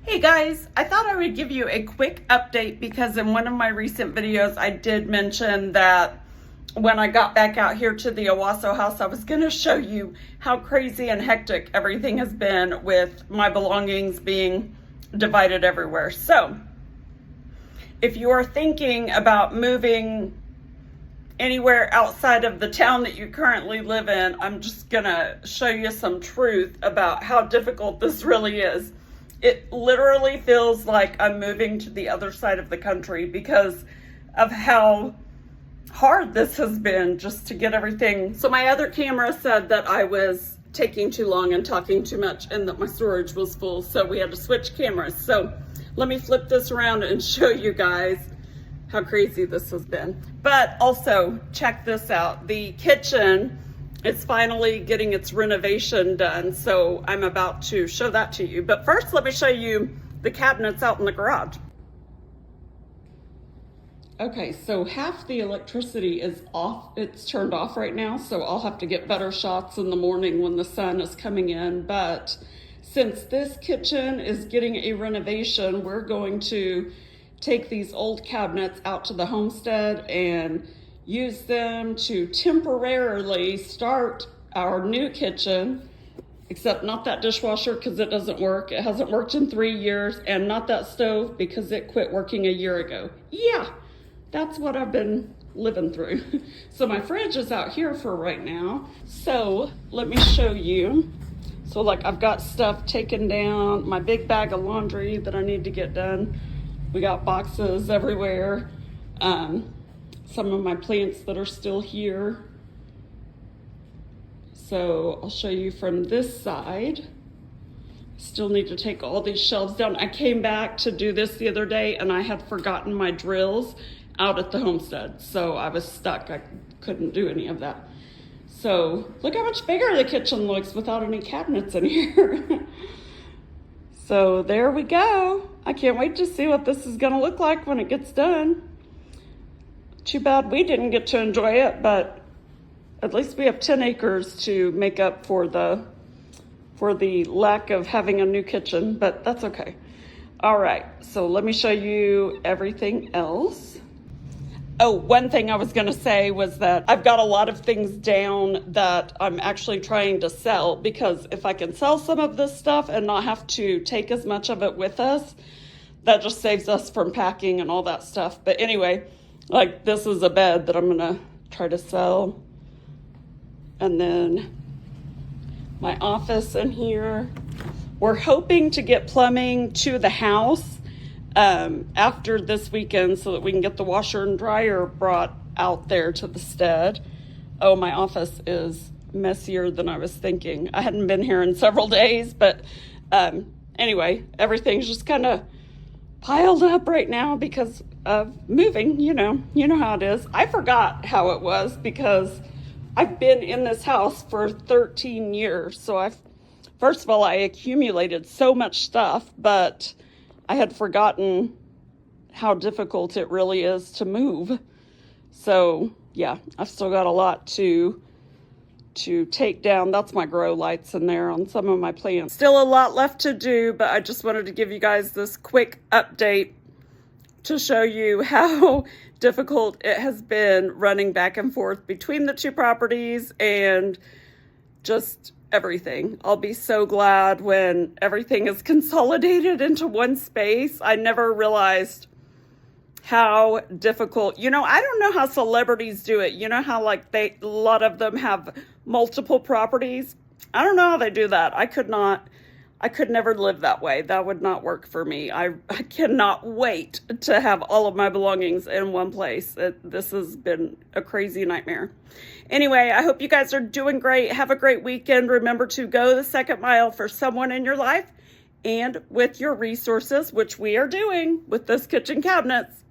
Hey guys, I thought I would give you a quick update because in one of my recent videos I did mention that when I got back out here to the Owasso house, I was going to show you how crazy and hectic everything has been with my belongings being divided everywhere. So if you are thinking about moving anywhere outside of the town that you currently live in, I'm just going to show you some truth about how difficult this really is. It literally feels like I'm moving to the other side of the country because of how hard this has been just to get everything. So my other camera said that I was taking too long and talking too much and that my storage was full, so we had to switch cameras. So let me flip this around and show you guys how crazy this has been. But also check this out. The kitchen is finally getting its renovation done, so I'm about to show that to you. But first, let me show you the cabinets out in the garage. Okay, so half the electricity is off. It's turned off right now, so I'll have to get better shots in the morning when the sun is coming in. But since this kitchen is getting a renovation, we're going to take these old cabinets out to the homestead and use them to temporarily start our new kitchen, except not that dishwasher because it doesn't work. It hasn't worked in 3 years, and not that stove because it quit working a year ago. Yeah, that's what I've been living through. So my fridge is out here for right now. So let me show you. So like I've got stuff taken down, my big bag of laundry that I need to get done. We got boxes everywhere. Some of my plants that are still here. So I'll show you from this side. Still need to take all these shelves down. I came back to do this the other day and I had forgotten my drills out at the homestead. So I was stuck. I couldn't do any of that. So look how much bigger the kitchen looks without any cabinets in here. So there we go. I can't wait to see what this is gonna look like when it gets done. Too bad we didn't get to enjoy it, but at least we have 10 acres to make up for the lack of having a new kitchen, but that's okay. All right, so let me show you everything else. Oh, one thing I was gonna say was that I've got a lot of things down that I'm actually trying to sell, because if I can sell some of this stuff and not have to take as much of it with us, that just saves us from packing and all that stuff. But anyway, like this is a bed that I'm gonna try to sell. And then my office in here. We're hoping to get plumbing to the house after this weekend so that we can get the washer and dryer brought out there to the stead. Oh, my office is messier than I was thinking. I hadn't been here in several days, but anyway, everything's just kind of piled up right now because of moving. You know how it is. I forgot how it was because I've been in this house for 13 years. So first of all, I accumulated so much stuff, but I had forgotten how difficult it really is to move. So yeah, I've still got a lot to take down. That's my grow lights in there on some of my plants. Still a lot left to do, but I just wanted to give you guys this quick update to show you how difficult it has been running back and forth between the two properties and just everything. I'll be so glad when everything is consolidated into one space. I never realized how difficult, I don't know how celebrities do it. You know how like a lot of them have multiple properties. I don't know how they do that. I could never live that way. That would not work for me. I cannot wait to have all of my belongings in one place. This has been a crazy nightmare. Anyway, I hope you guys are doing great. Have a great weekend. Remember to go the second mile for someone in your life and with your resources, which we are doing with this kitchen cabinets.